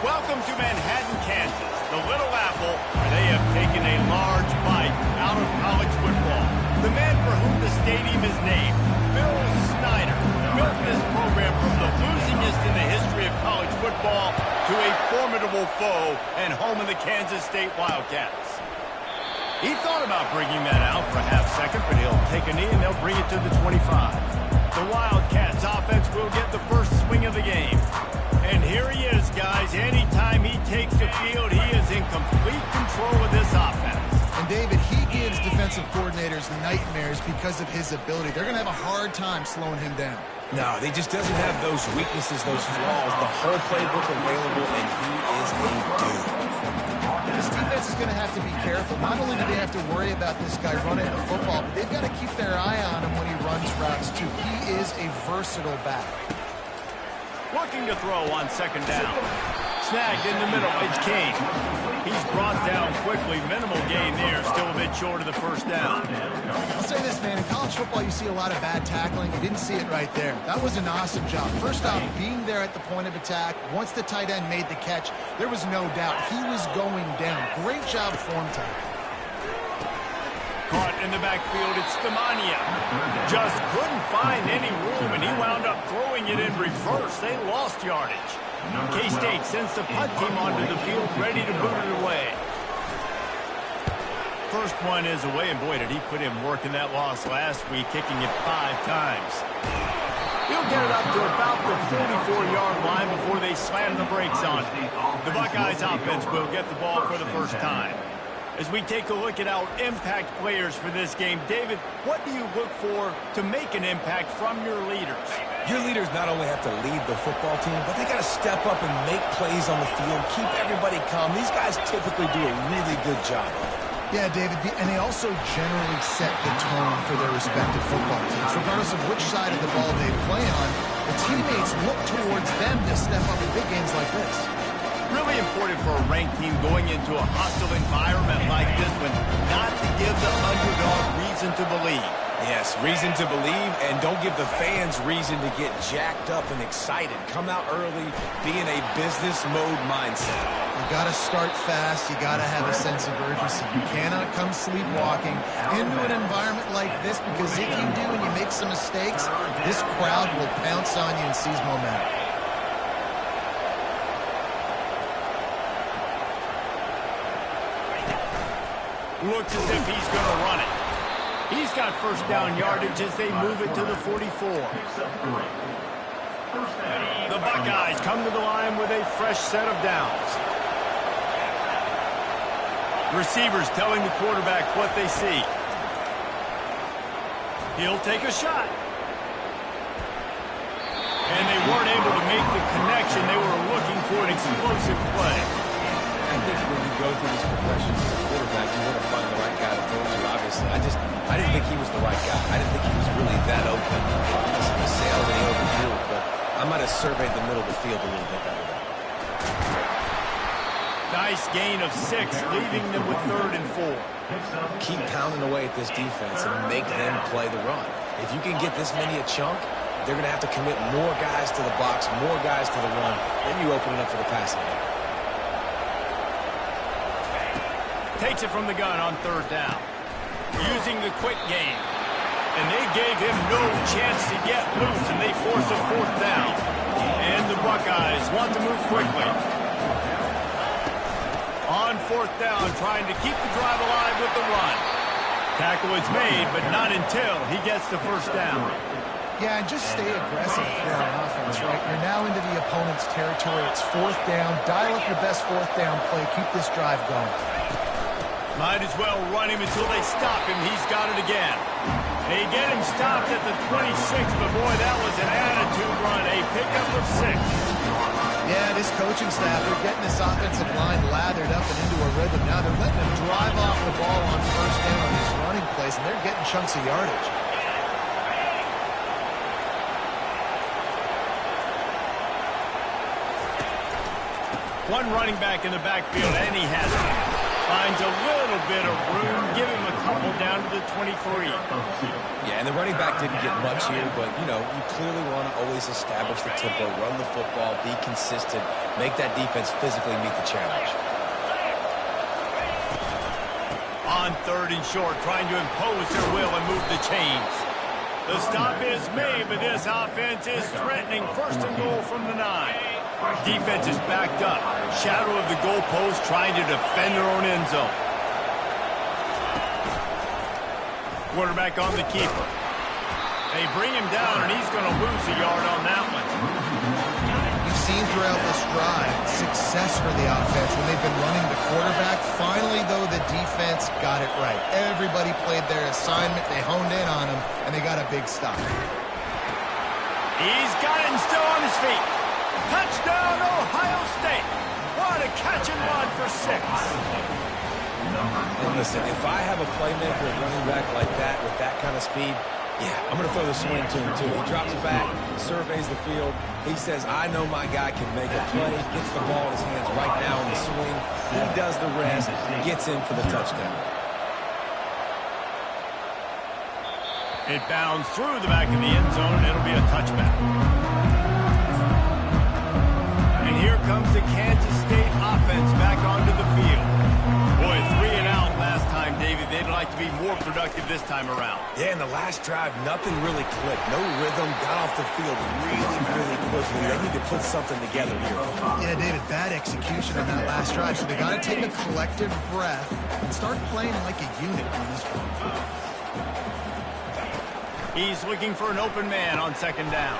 Welcome to Manhattan, Kansas, the Little Apple, where they have taken a large bite out of college football. The man for whom the stadium is named, Bill Snyder, built this program from the losingest in the history of college football to a formidable foe and home of the Kansas State Wildcats. He thought about bringing that out for a half second, but he'll take a knee and they'll bring it to the 25. The Wildcats offense will get the first swing of the game. And here he is, guys. Anytime he takes the field, he is in complete control of this offense. And, David, he gives defensive coordinators nightmares because of his ability. They're going to have a hard time slowing him down. No, he just doesn't have those weaknesses, those flaws. The whole playbook available, and he is a dude. This defense is going to have to be careful. Not only do they have to worry about this guy running the football, but they've got to keep their eye on him when he runs routes, too. He is a versatile back. Looking to throw on second down. Snagged in the middle, it's King. He's brought down quickly. Minimal gain there, still a bit short of the first down. I'll say this, man. In college football, you see a lot of bad tackling. You didn't see it right there. That was an awesome job. First off, being there at the point of attack. Once the tight end made the catch, there was no doubt he was going down. Great job form tackle. Caught in the backfield, it's Stamania. Just couldn't find any room, and he wound up throwing it in reverse. They lost yardage. K-State sends the punt team onto the field, ready to boot it away. First one is away, and boy, did he put in work in that loss last week, kicking it 5 times. He'll get it up to about the 44-yard line before they slam the brakes on it. The Buckeyes offense will get the ball for the first time. As we take a look at our impact players for this game, David, what do you look for to make an impact from your leaders? Your leaders not only have to lead the football team, but they got to step up and make plays on the field, keep everybody calm. These guys typically do a really good job of it. Yeah, David, and they also generally set the tone for their respective football teams. Regardless of which side of the ball they play on, the teammates look towards them to step up in big games like this. Really important for a ranked team going into a hostile environment like this one, not to give the underdog reason to believe. Yes, reason to believe, and don't give the fans reason to get jacked up and excited. Come out early, be in a business mode mindset. You got to start fast. You got to have a sense of urgency. You cannot come sleepwalking into an environment like this, because if you do and you make some mistakes, this crowd will pounce on you and seize momentum. Looks as if he's going to run it. He's got first down yardage as they move it to the 44. The Buckeyes come to the line with a fresh set of downs. Receivers telling the quarterback what they see. He'll take a shot. And they weren't able to make the connection. They were looking for an explosive play. I think when you go through these progressions as a quarterback, you want to find the right guy to throw to, obviously. I didn't think he was the right guy. I didn't think he was really that open. He sailed and he overthrew it, but I might have surveyed the middle of the field a little bit better there. Nice gain of 6, leaving them with 3rd and 4. Keep pounding away at this defense and make them play the run. If you can get this many a chunk, they're going to have to commit more guys to the box, more guys to the run. Then you open it up for the passing game. Takes it from the gun on 3rd down. Using the quick game. And they gave him no chance to get loose, and they force a 4th down. And the Buckeyes want to move quickly. On 4th down, trying to keep the drive alive with the run. Tackle is made, but not until he gets the first down. Yeah, and just stay aggressive here on offense, right? You're now into the opponent's territory. It's 4th down. Dial up your best 4th down play. Keep this drive going. Might as well run him until they stop him. He's got it again. They get him stopped at the 26, but boy, that was an attitude run. A pickup of 6. Yeah, this coaching staff, they're getting this offensive line lathered up and into a rhythm. Now they're letting them drive off the ball on 1st down on these running plays, and they're getting chunks of yardage. One running back in the backfield, and he has it. Finds a little bit of room. Give him a couple down to the 23. Yeah, and the running back didn't get much here, but, you know, you clearly want to always establish the tempo, run the football, be consistent, make that defense physically meet the challenge. On 3rd and short, trying to impose their will and move the chains. The stop is made, but this offense is threatening 1st and goal from the 9. Defense is backed up. Shadow of the goalpost, trying to defend their own end zone. Quarterback on the keeper. They bring him down, and he's going to lose a yard on that one. You've seen throughout this drive success for the offense when they've been running the quarterback. Finally, though, the defense got it right. Everybody played their assignment. They honed in on him, and they got a big stop. He's got it and still on his feet. Touchdown, Ohio State. What a catch and run for 6. And listen, if I have a playmaker at running back like that with that kind of speed, yeah, I'm going to throw the swing to him, too. He drops back, surveys the field. He says, I know my guy can make a play. Gets the ball in his hands right now in the swing. He does the rest, gets in for the touchdown. It bounds through the back of the end zone, and it'll be a touchback. And here comes the Kansas State offense back onto the field. Boy, 3 and out last time, David. They'd like to be more productive this time around. Yeah, in the last drive, nothing really clicked. No rhythm, got off the field really, really quickly. They need to put something together here. Yeah, David, bad execution on that last drive. So they got to take a collective breath and start playing like a unit on this one. He's looking for an open man on 2nd down.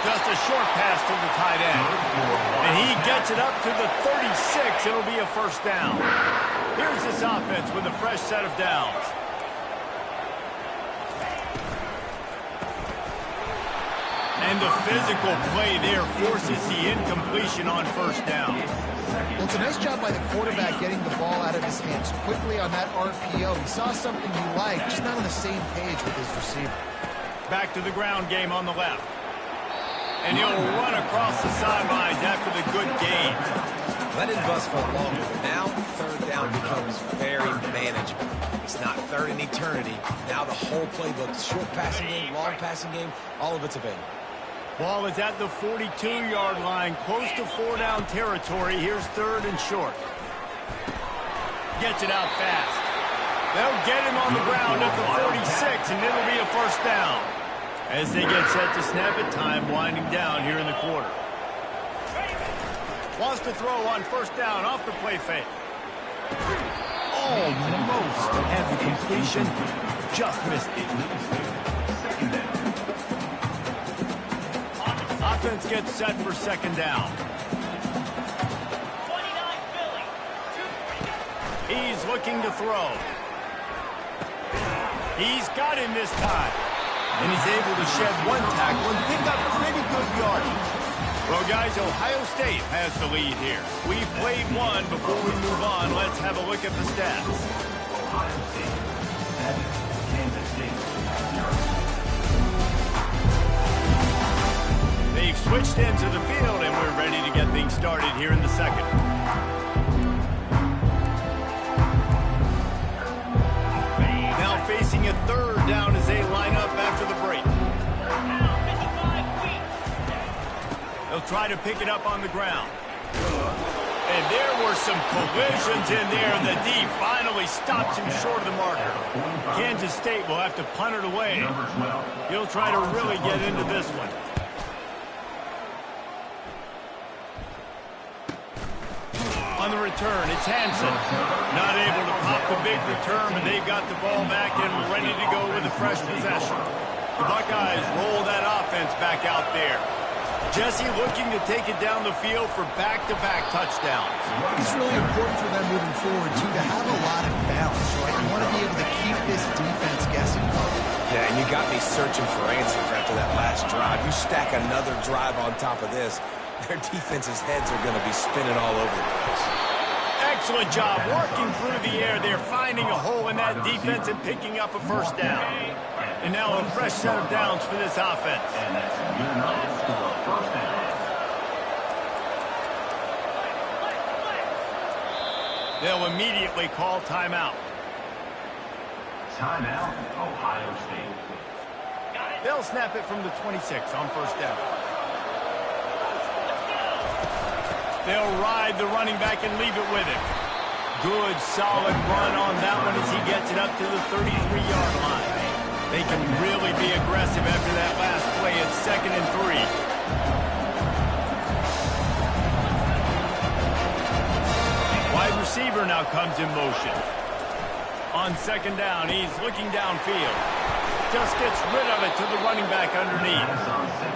Just a short pass to the tight end. And he gets it up to the 36. It'll be a 1st down. Here's this offense with a fresh set of downs. And the physical play there forces the incompletion on 1st down. Well, it's a nice job by the quarterback getting the ball out of his hands quickly on that RPO. He saw something he liked, just not on the same page with his receiver. Back to the ground game on the left. And he'll run across the sidelines after the good gain. Let it bust for longer, but now 3rd down becomes very manageable. It's not 3rd in eternity. Now the whole playbook, short passing game, long passing game, all of it's available. Ball is at the 42-yard line, close to 4-down territory. Here's 3rd and short. Gets it out fast. They'll get him on the ground at the 46, and it'll be a 1st down. As they get set to snap it, time winding down here in the quarter. Wants to throw on 1st down off the play fake. Almost had the completion. Just missed it. Offense gets set for 2nd down. He's looking to throw. He's got him this time. And he's able to shed 1 tackle and pick up pretty good yardage. Well, guys, Ohio State has the lead here. We've played 1. Before we move on, let's have a look at the stats. Ohio State 7, Kansas State 0. They've switched into the field, and we're ready to get things started here in the 2nd. Now facing a 3rd down as they line up after the break. They'll try to pick it up on the ground. And there were some collisions in there. The D finally stops him short of the marker. Kansas State will have to punt it away. He'll try to really get into this one. On the return, it's Hansen. Not able to pop the big return, but they've got the ball back and ready to go with a fresh possession. The Buckeyes roll that offense back out there. Jesse looking to take it down the field for back-to-back touchdowns. It's really important for them moving forward, too, to have a lot of balance, right? You want to be able to keep this defense guessing. Yeah, and you got me searching for answers after that last drive. You stack another drive on top of this, their defense's heads are going to be spinning all over the place. Excellent job working through the air. They're finding a hole in that defense and picking up a 1st down. And now a fresh set of downs for this offense. And that's good enough for a 1st down. They'll immediately call timeout. Timeout, Ohio State. They'll snap it from the 26 on first down. They'll ride the running back and leave it with him. Good, solid run on that one as he gets it up to the 33-yard line. They can really be aggressive after that last play. It's 2nd and 3. Wide receiver now comes in motion. On 2nd down, he's looking downfield. Just gets rid of it to the running back underneath.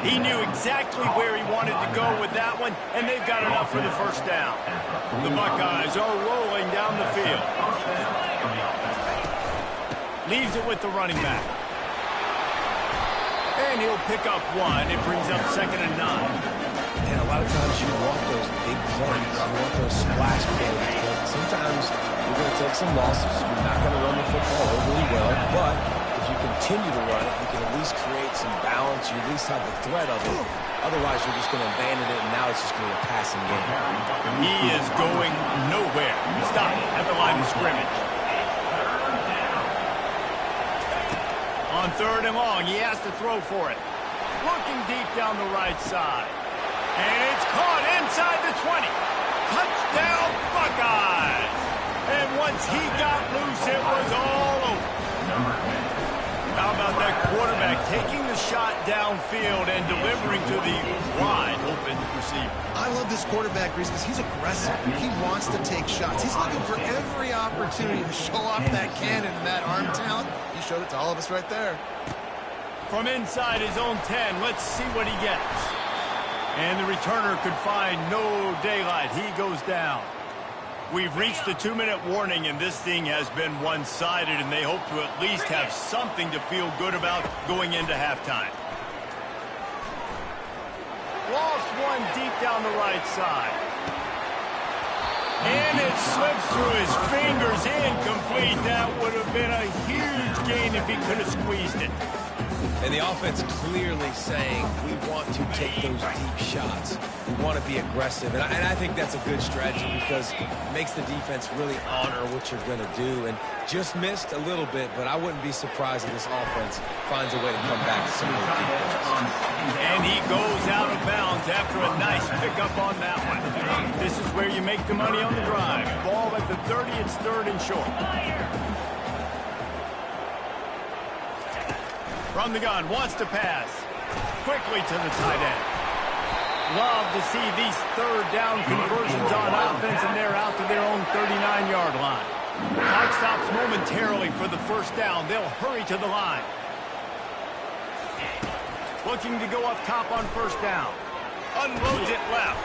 He knew exactly where he wanted to go with that one, and they've got enough for the first down. The Buckeyes are rolling down the field. Leaves it with the running back. And he'll pick up one. It brings up 2nd and 9. And a lot of times you want those big plays. You want those splash plays. But sometimes you're going to take some losses. You're not going to run the football overly well. But if you continue to run it, you can at least create some balance. You at least have the threat of it. Otherwise, you're just going to abandon it, and now it's just going to be a passing game. He is going nowhere. Stop at the line of scrimmage. On 3rd and long, he has to throw for it. Looking deep down the right side. And it's caught inside the 20. Touchdown, Buckeyes! And once he got loose, it was all over. How about that quarterback taking the shot downfield and delivering to the wide open receiver? I love this quarterback, Reese, because he's aggressive. He wants to take shots. He's looking for every opportunity to show off that cannon and that arm talent. He showed it to all of us right there. From inside his own 10, let's see what he gets. And the returner could find no daylight. He goes down. We've reached the 2-minute warning, and this thing has been one-sided, and they hope to at least have something to feel good about going into halftime. Lost one deep down the right side. And it slips through his fingers, incomplete. That would have been a huge gain if he could have squeezed it. And the offense clearly saying, we want to take those deep shots. We want to be aggressive. And I think that's a good strategy because it makes the defense really honor what you're going to do. And just missed a little bit, but I wouldn't be surprised if this offense finds a way to come back to some of those deep passes. And he goes out of bounds after a nice pickup on that one. This is where you make the money on the drive. Ball at the 30, it's 3rd and short. From the gun, wants to pass. Quickly to the tight end. Love to see these 3rd down conversions on offense, and they're out to their own 39-yard line. Clock stops momentarily for the first down. They'll hurry to the line. Looking to go up top on first down. Unloads it left.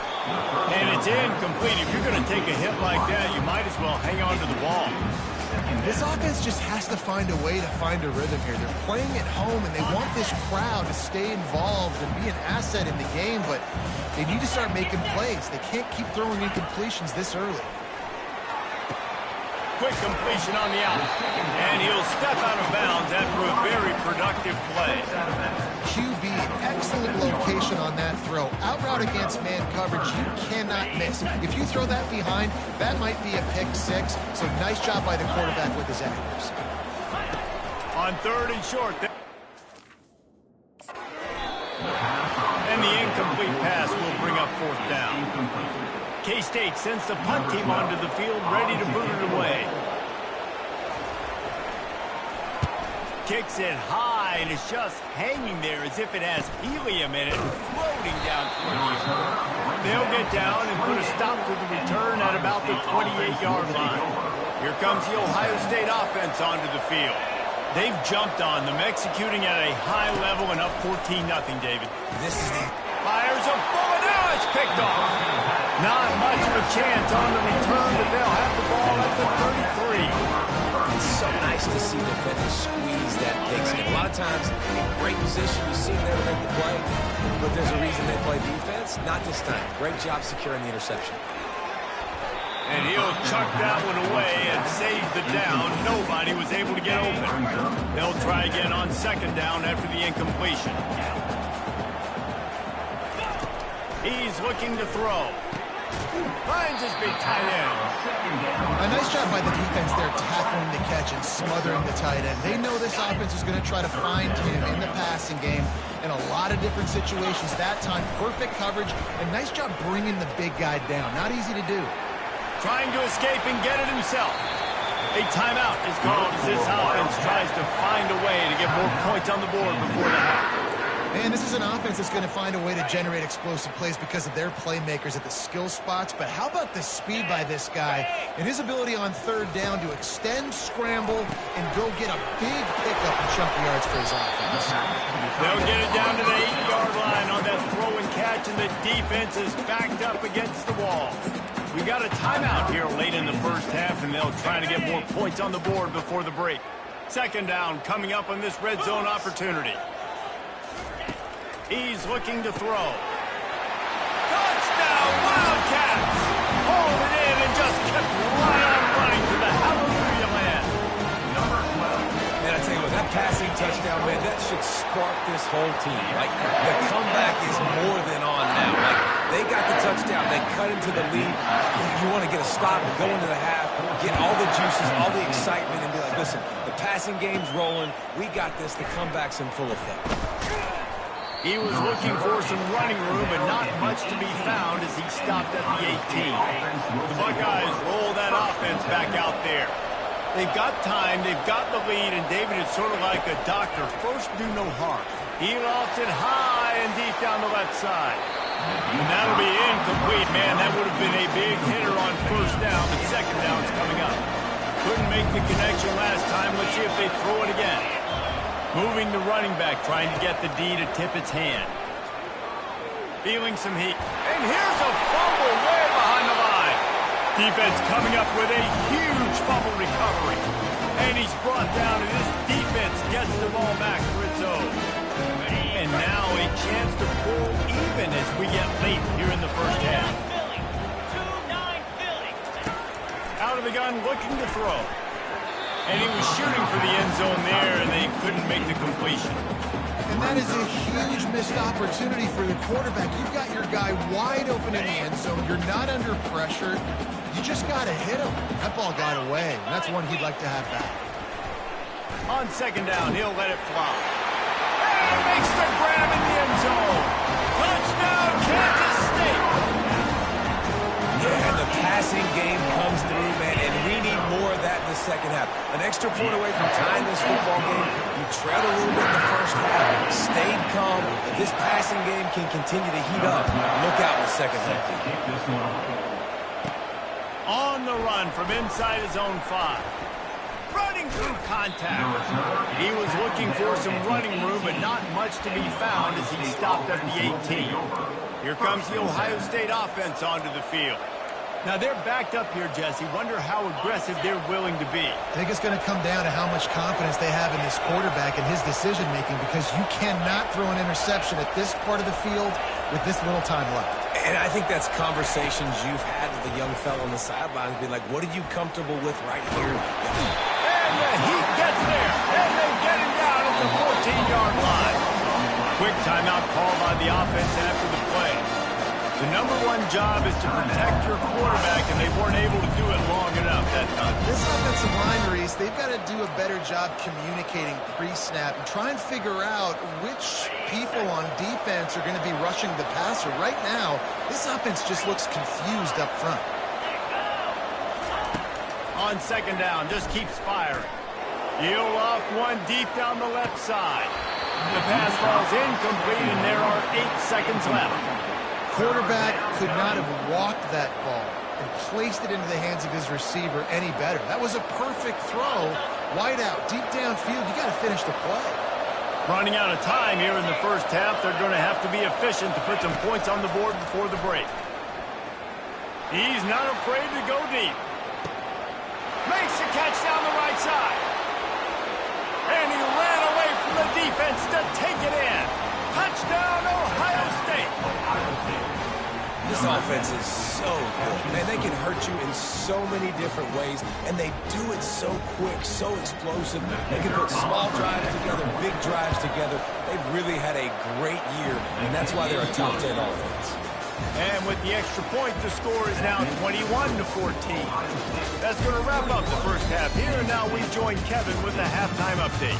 And it's incomplete. If you're going to take a hit like that, you might as well hang on to the ball. This offense just has to find a way to find a rhythm here. They're playing at home, and they want this crowd to stay involved and be an asset in the game, but they need to start making plays. They can't keep throwing incompletions this early. Quick completion on the out. And he'll step out of bounds after a very productive play. QB, excellent location on that throw. Out route against man coverage, you cannot miss. If you throw that behind, that might be a pick 6. So nice job by the quarterback with his accuracy. On 3rd and short. And the incomplete pass will bring up 4th down. K-State sends the punt team onto the field, ready to boot it away. Kicks it high, and it's just hanging there as if it has helium in it, floating down toward you. They'll get down and put a stop to the return at about the 28-yard line. Here comes the Ohio State offense onto the field. They've jumped on them, executing at a high level and up 14-0, David. This is the... Fires a bullet. Now it's picked off. Not much of a chance on the return, but they'll have the ball at the 33. It's so nice to see defenders squeeze that kicks. A lot of times, in great position, you see them there to make the play, but there's a reason they play defense. Not this time. Great job securing the interception. And he'll chuck that one away and save the down. Nobody was able to get open. They'll try again on 2nd down after the incompletion. He's looking to throw. Finds his big tight end. A nice job by the defense there tackling the catch and smothering the tight end. They know this offense is going to try to find him in the passing game in a lot of different situations. That time, perfect coverage, and nice job bringing the big guy down. Not easy to do. Trying to escape and get it himself. A timeout is called as this offense tries to find a way to get more points on the board before the half. And this is an offense that's going to find a way to generate explosive plays because of their playmakers at the skill spots. But how about the speed by this guy and his ability on third down to extend, scramble, and go get a big pickup and chunky yards for his offense. They'll get it down to the 8-yard line on that throw and catch, and the defense is backed up against the wall. We got a timeout here late in the first half, and they'll try to get more points on the board before the break. Second down coming up on this red zone opportunity. He's looking to throw. Touchdown, Wildcats! Hauled it in and just kept right on running to the hallelujah land. Number 12. Man, I tell you what, that passing touchdown, man, that should spark this whole team. Like, the comeback is more than on now. Like, they got the touchdown. They cut into the lead. You want to get a stop and go into the half, get all the juices, all the excitement, and be like, listen, the passing game's rolling. We got this. The comeback's in full effect. He was looking for some running room, but not much to be found as he stopped at the 18. The Buckeyes roll that offense back out there. They've got time, they've got the lead, and David is sort of like a doctor. First, do no harm. He lost it high and deep down the left side. And that'll be incomplete, man. That would have been a big hitter on first down, but second down's coming up. Couldn't make the connection last time. Let's see if they throw it again. Moving the running back, trying to get the D to tip its hand. Feeling some heat. And here's a fumble way behind the line. Defense coming up with a huge fumble recovery. And he's brought down, and this defense gets the ball back for its own. And now a chance to pull even as we get late here in the first half. Out of the gun, looking to throw. And he was shooting for the end zone there, and they couldn't make the completion. And that is a huge missed opportunity for the quarterback. You've got your guy wide open in the end zone. You're not under pressure. You just got to hit him. That ball got away, and that's one he'd like to have back. On second down, he'll let it fly. And makes the grab in the end zone. Touchdown, Kansas State. Yeah, and the passing game comes through, man, and we need more of that in the second half. An extra point away from tying this football game. You trailed a little bit in the first half, stayed calm. If this passing game can continue to heat up, look out in the second half. On the run from inside his own 5. Running through contact. He was looking for some running room, but not much to be found as he stopped at the 18. Here comes the Ohio State offense onto the field. Now they're backed up here, Jesse. Wonder how aggressive they're willing to be. I think it's going to come down to how much confidence they have in this quarterback and his decision-making, because you cannot throw an interception at this part of the field with this little time left. And I think that's conversations you've had with the young fellow on the sidelines, being like, what are you comfortable with right here? And the heat gets there, and they get him down at the 14-yard line. Quick timeout called on the offense after the play. The number one job is to protect your quarterback, and they weren't able to do it long enough that time. This offensive line, Reese, they've got to do a better job communicating pre-snap and try and figure out which people on defense are going to be rushing the passer. Right now, this offense just looks confused up front. On second down, just keeps firing. He'll off one deep down the left side. The pass ball's incomplete, and there are 8 seconds left. Quarterback could not have walked that ball and placed it into the hands of his receiver any better. That was a perfect throw. Wide out, deep downfield. You got to finish the play. Running out of time here in the first half. They're going to have to be efficient to put some points on the board before the break. He's not afraid to go deep. Makes the catch down the right side. And he ran away from the defense to take it in. Touchdown, Ohio State. This offense is so good. Man, they can hurt you in so many different ways, and they do it so quick, so explosive. They can put small drives together, big drives together. They've really had a great year, and that's why they're a top 10 offense. And with the extra point, the score is now 21-14. That's going to wrap up the first half here. And now we join Kevin with the halftime update.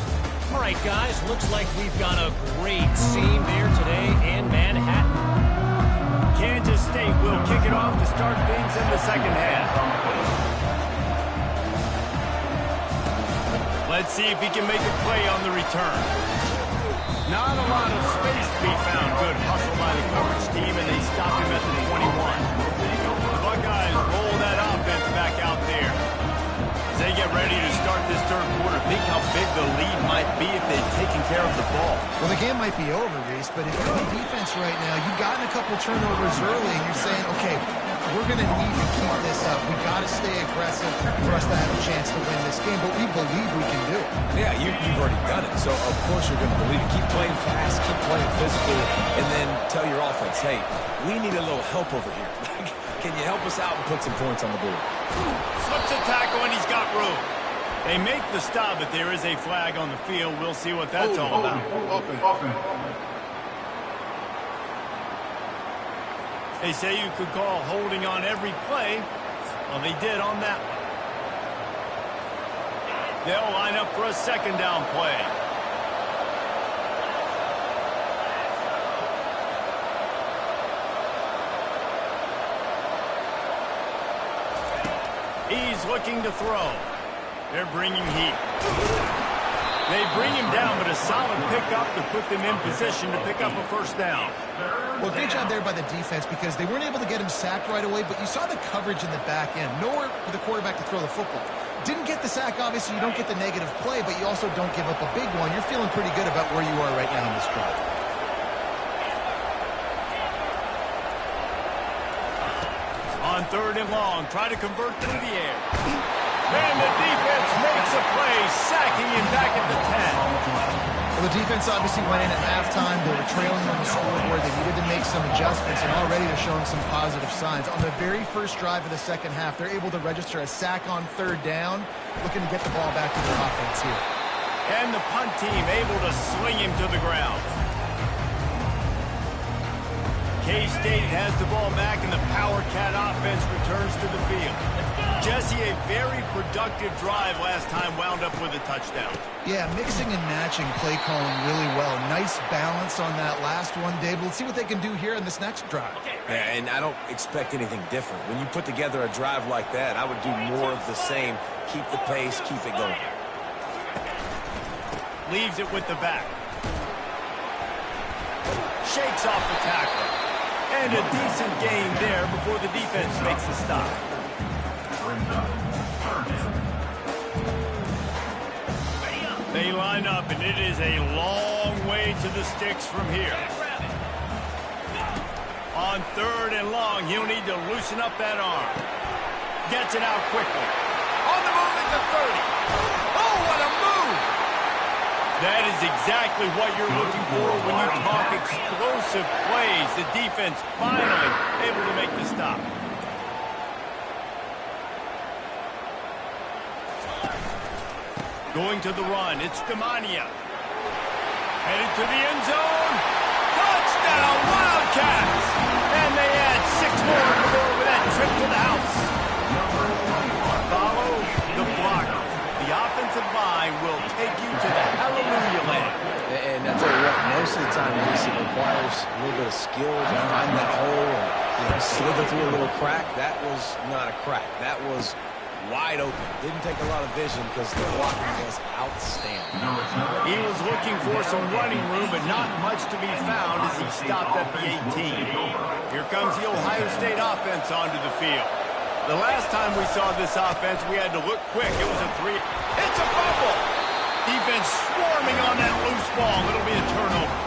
All right, guys, looks like we've got a great scene there today in Manhattan. Kansas State will kick it off to start things in the second half. Let's see if he can make a play on the return. Not a lot of space to be found. Good hustle by the coverage team, and they stop him at the 21. The Buckeyes roll that offense back out there. As they get ready to start this third quarter, think how big the lead might be if they'd taken care of the ball. Well, the game might be over, Reese, but if you're on defense right now, you've gotten a couple turnovers early, and you're saying, okay, we're going to need to keep this up. We've got to stay aggressive for us to have a chance to win this game, but we believe we can do it. Yeah, you've already done it, so of course you're going to believe it. Keep playing fast, keep playing physical, and then tell your offense, hey, we need a little help over here. Can you help us out and put some points on the board? Slips a tackle, and he's got room. They make the stop, but there is a flag on the field. We'll see what that's all about. They say you could call holding on every play. Well, they did on that one. They'll line up for a second down play. He's looking to throw. They're bringing heat. They bring him down, but a solid pickup to put them in position to pick up a first down. Well, great job there by the defense because they weren't able to get him sacked right away, but you saw the coverage in the back end. Nowhere for the quarterback to throw the football. Didn't get the sack, obviously. You don't get the negative play, but you also don't give up a big one. You're feeling pretty good about where you are right now in this drive. On third and long, try to convert through the air. And the defense makes a play, sacking him back at the 10. Well, the defense obviously went in at halftime. They were trailing on the scoreboard. They needed to make some adjustments, and already they're showing some positive signs. On the very first drive of the second half, they're able to register a sack on third down, looking to get the ball back to their offense here. And the punt team able to swing him to the ground. K-State has the ball back, and the Power Cat offense returns to the field. Jesse, a very productive drive last time, wound up with a touchdown. Yeah, mixing and matching play calling really well. Nice balance on that last one, Dave. Let's see what they can do here in this next drive. Yeah, and I don't expect anything different. When you put together a drive like that, I would do more of the same. Keep the pace, keep it going. Leaves it with the back. Shakes off the tackle. And a decent gain there before the defense makes the stop. They line up, and it is a long way to the sticks from here. On third and long, he'll need to loosen up that arm. Gets it out quickly. On the move at the 30. Oh, what a move! That is exactly what you're looking for when you talk explosive plays. The defense finally able to make the stop. Going to the run, it's Demania. Headed to the end zone. Touchdown, Wildcats! And they add 6 more to go with that trip to the house. Follow the block. The offensive line will take you to the hallelujah land. And I tell you what, most of the time, it requires a little bit of skill to find that hole and slither through a little crack. That was not a crack. That was wide open. Didn't take a lot of vision because the blocking was outstanding. He was looking for some running room, but not much to be found as he stopped at the 18. Here comes the Ohio State offense onto the field. The last time we saw this offense, we had to look quick. It was a 3. It's a fumble. Defense swarming on that loose ball. It'll be a turnover.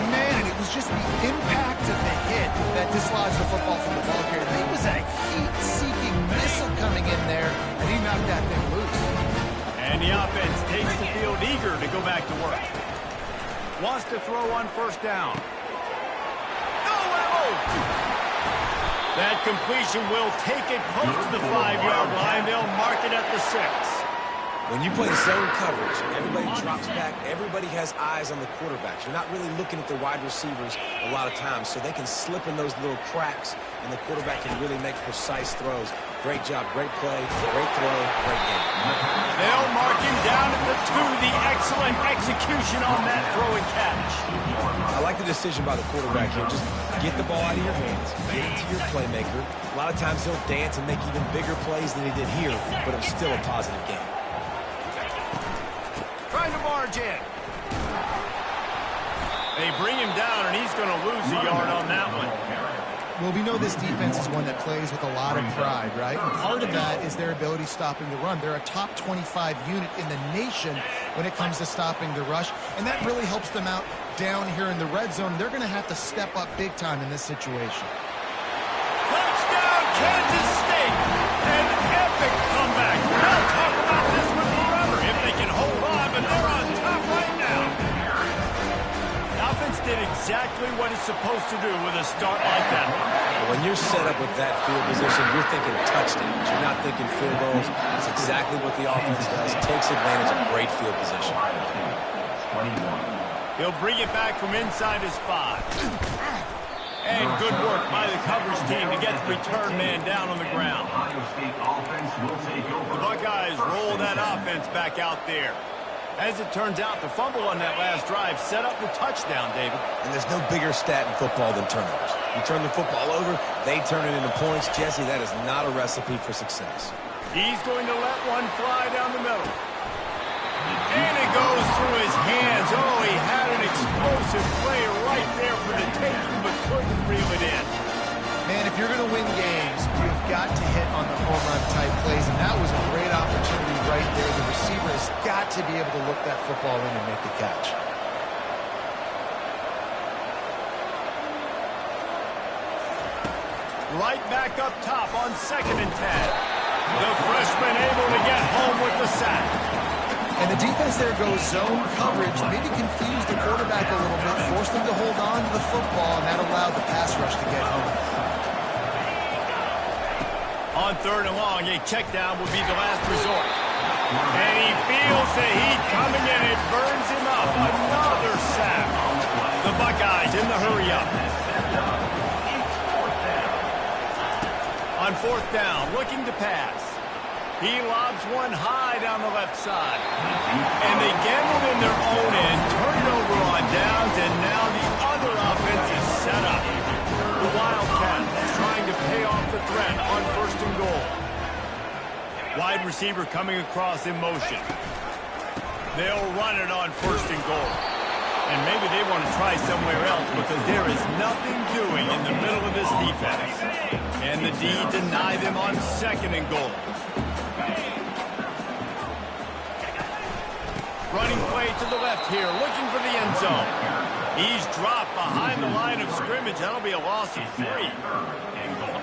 Man, and it was just the impact of the hit that dislodged the football from the ball carrier. It was a heat-seeking missile coming in there, and he knocked that thing loose. And the offense takes the field eager to go back to work. Wants to throw on first down. That completion will take it close to the 5-yard line. They'll mark it at the 6. When you play zone coverage, everybody drops back. Everybody has eyes on the quarterbacks. You're not really looking at the wide receivers a lot of times, so they can slip in those little cracks, and the quarterback can really make precise throws. Great job, great play, great throw, great game. They'll mark him down at the 2. The excellent execution on that throw and catch. I like the decision by the quarterback here. Just get the ball out of your hands, get it to your playmaker. A lot of times he'll dance and make even bigger plays than he did here, but it was still a positive game. Trying to barge in. They bring him down, and he's going to lose a yard on that one. Well, we know this defense is one that plays with a lot of pride, right? And part of that is their ability stopping the run. They're a top 25 unit in the nation when it comes to stopping the rush, and that really helps them out down here in the red zone. They're going to have to step up big time in this situation. Touchdown, Kansas State! An epic comeback. They'll talk about this one forever if they can hold on, but they're on top right now. The offense did exactly what it's supposed to do with a start like that. When you're set up with that field position, you're thinking touchdowns. You're not thinking field goals. That's exactly what the offense does. Takes advantage of great field position. He'll bring it back from inside his 5. And good work by the coverage team to get the return man down on the ground. The Buckeyes roll that offense back out there. As it turns out, the fumble on that last drive set up the touchdown, David. And there's no bigger stat in football than turnovers. You turn the football over, they turn it into points. Jesse, that is not a recipe for success. He's going to let one fly down the middle. And it goes through his hands. Oh, he had an explosive play right there for the taking, but couldn't reel it in. Man, if you're going to win games, you've got to hit on the home run type plays, and that was a great opportunity right there. The receiver has got to be able to look that football in and make the catch. Right back up top on 2nd and 10. The freshman able to get home with the sack. And the defense there goes zone coverage, maybe confused the quarterback a little bit, forced him to hold on to the football, and that allowed the pass rush to get home. On 3rd and long, a check down would be the last resort. And he feels the heat coming in. It burns him up. Another sack. The Buckeyes in the hurry up. On 4th down, looking to pass. He lobs one high down the left side. And they gambled in their own end, turn it over on downs, and now the other offense is set up. The Wildcats trying to pay off the threat on 1st and goal. Wide receiver coming across in motion. They'll run it on 1st and goal. And maybe they want to try somewhere else because there is nothing doing in the middle of this defense. And the D deny them on 2nd and goal. Running play to the left here, looking for the end zone. He's dropped behind the line of scrimmage. That'll be a loss of 3.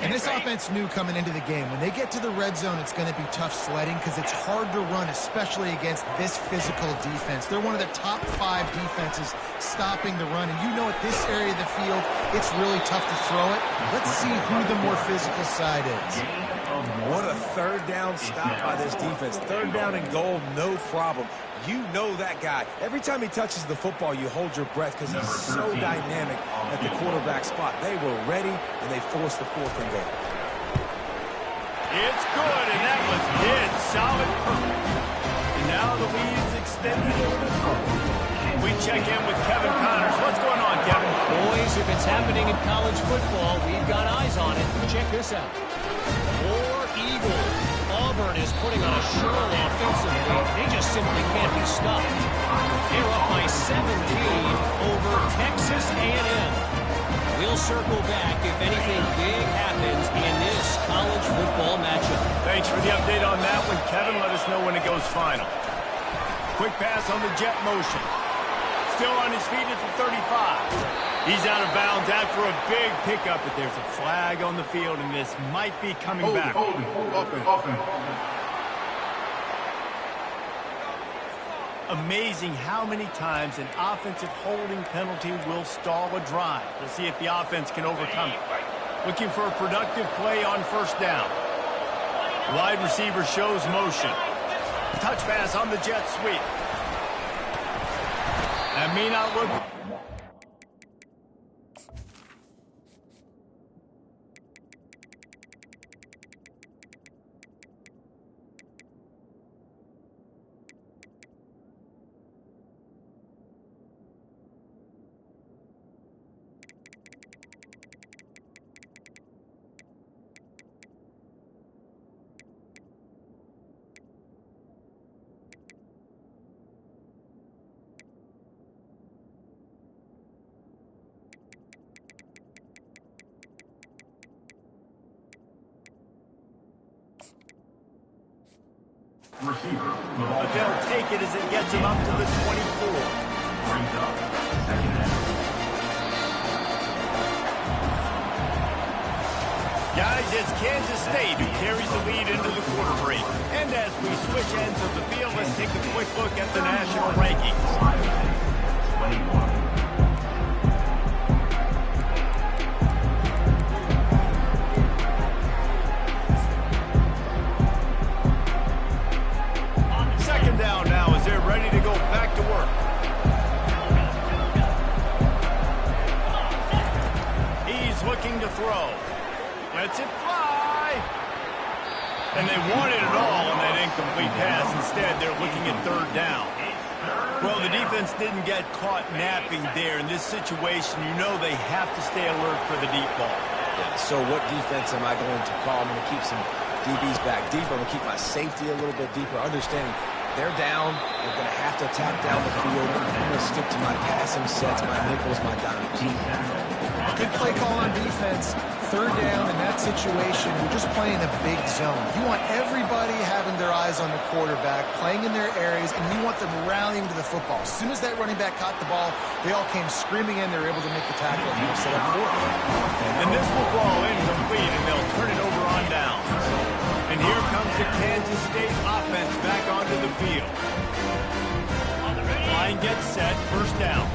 And this offense knew coming into the game, when they get to the red zone, it's going to be tough sledding because it's hard to run, especially against this physical defense. They're one of the top 5 defenses stopping the run. And you know at this area of the field, it's really tough to throw it. Let's see who the more physical side is. What a 3rd down stop by this defense. 3rd down and goal, no problem. You know that guy. Every time he touches the football, you hold your breath because he's so dynamic at the quarterback spot. They were ready, and they forced the 4th and goal. It's good, and that was hit. Solid perfect. And now the lead's extended over the 4th. We check in with Kevin Connors. What's going on, Kevin? Boys, if it's happening in college football, we've got eyes on it. Check this out. War Eagles. Auburn is putting on a show offensively. They just simply can't be stopped. They're up by 17 over Texas A&M. We'll circle back if anything big happens in this college football matchup. Thanks for the update on that one, Kevin. Let us know when it goes final. Quick pass on the jet motion. Still on his feet at the 35. He's out of bounds after a big pickup, but there's a flag on the field, and this might be coming back. Amazing how many times an offensive holding penalty will stall a drive. We'll see if the offense can overcome it. Looking for a productive play on 1st down. Wide receiver shows motion. Touch pass on the jet sweep. That may not look... Receiver, But they'll take it as it gets him up to the 24. brings up second down. Guys, it's Kansas State who carries the lead into the quarter break. And as we switch ends of the field, let's take a quick look at the national rankings. 21. Second down now as they're ready to go back to work. He's looking to throw. Lets it fly. And they wanted it all on that incomplete pass. Instead, they're looking at third down. Well, the defense didn't get caught napping there. In this situation, you know they have to stay alert for the deep ball. Yeah, so what defense am I going to call? I'm going to keep some DBs back deeper. I'm going to keep my safety a little bit deeper, understanding they're down. They're going to have to attack down the field. I'm going to stick to my passing sets, my nickels, my dimes. Good play call on defense. Third down in that situation, you're just playing a big zone. You want everybody having their eyes on the quarterback, playing in their areas, and you want them rallying to the football. As soon as that running back caught the ball, they all came screaming in. They were able to make the tackle and set up for it. And this will fall incomplete, and they'll turn it over on down. And here comes the Kansas State offense back onto the field. Line gets set, first down.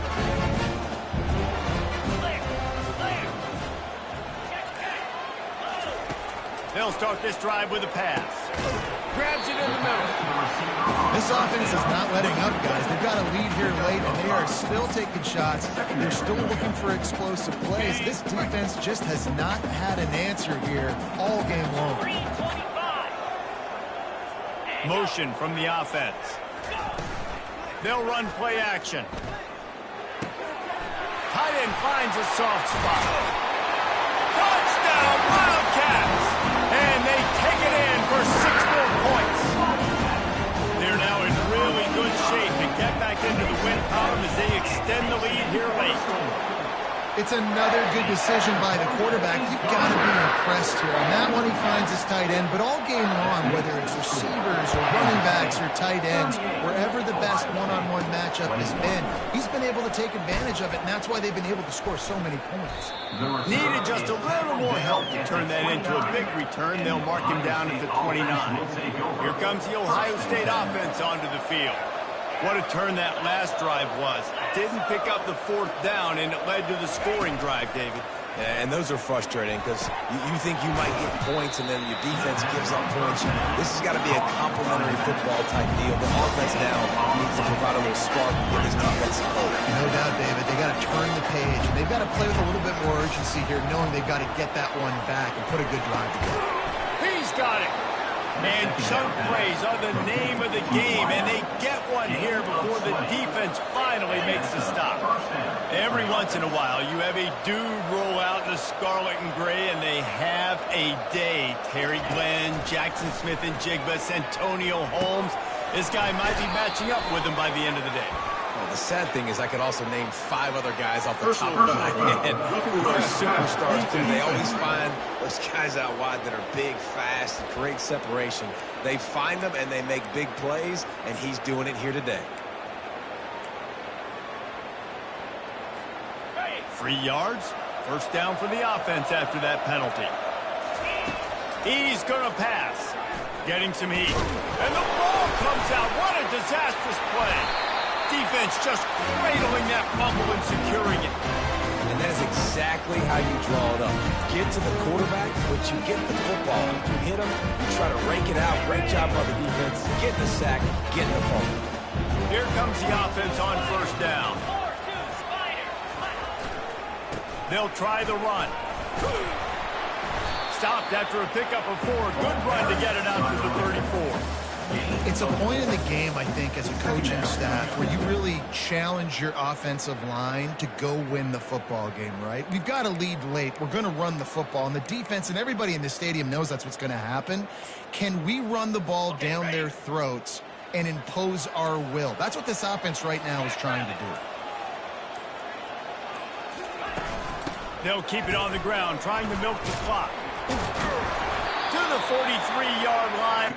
They'll start this drive with a pass. Grabs it in the middle. This offense is not letting up, guys. They've got a lead here late, and they are still taking shots. They're still looking for explosive plays. This defense just has not had an answer here all game long. Motion from the offense. They'll run play action. Tight end finds a soft spot. Touchdown, Wildcats! And they take it in for 6 more points. They're now in really good shape to get back into the win column as they extend the lead here late. It's another good decision by the quarterback. You've got to be impressed here. On that one, he finds his tight end. But all game long, whether it's receivers or running backs or tight ends, wherever the best one-on-one matchup has been, he's been able to take advantage of it, and that's why they've been able to score so many points. Needed just a little more help to turn that into a big return. They'll mark him down at the 29. Here comes the Ohio State offense onto the field. What a turn that last drive was. Didn't pick up the fourth down, and it led to the scoring drive, David. Yeah, and those are frustrating because you think you might get points and then your defense gives up points. This has got to be a complementary football type deal. The offense now needs to provide a little spark and give his defense hope. No doubt, David. They got to turn the page, and they've got to play with a little bit more urgency here, knowing they've got to get that one back and put a good drive together. He's got it. And chunk plays are the name of the game, and they get one here before the defense finally makes the stop. Every once in a while, you have a dude roll out in the scarlet and gray, and they have a day. Terry Glenn, Jackson Smith and Jigba, Santonio Holmes. This guy might be matching up with him by the end of the day. Well, the sad thing is I could also name 5 other guys off the top of my head who are superstars, too. They always find those guys out wide that are big, fast, great separation. They find them, and they make big plays, and he's doing it here today. 3 yards. First down for the offense after that penalty. He's going to pass. Getting some heat. And the ball comes out. What a disastrous play. defense just cradling that fumble and securing it. And that is exactly how you draw it up. Get to the quarterback, but you get the football. If you hit him, you try to rake it out. Great job by the defense. Get the sack, get the fumble. Here comes the offense on first down. They'll try the run. Stopped after a pickup of 4. Good run to get it out to the 34. It's a point in the game, I think, as a coaching staff, where you really challenge your offensive line to go win the football game, right? We've got to lead late. We're going to run the football. And the defense and everybody in the stadium knows that's what's going to happen. Can we run the ball down their throats and impose our will? That's what this offense right now is trying to do. They'll keep it on the ground, trying to milk the clock. To the 43-yard line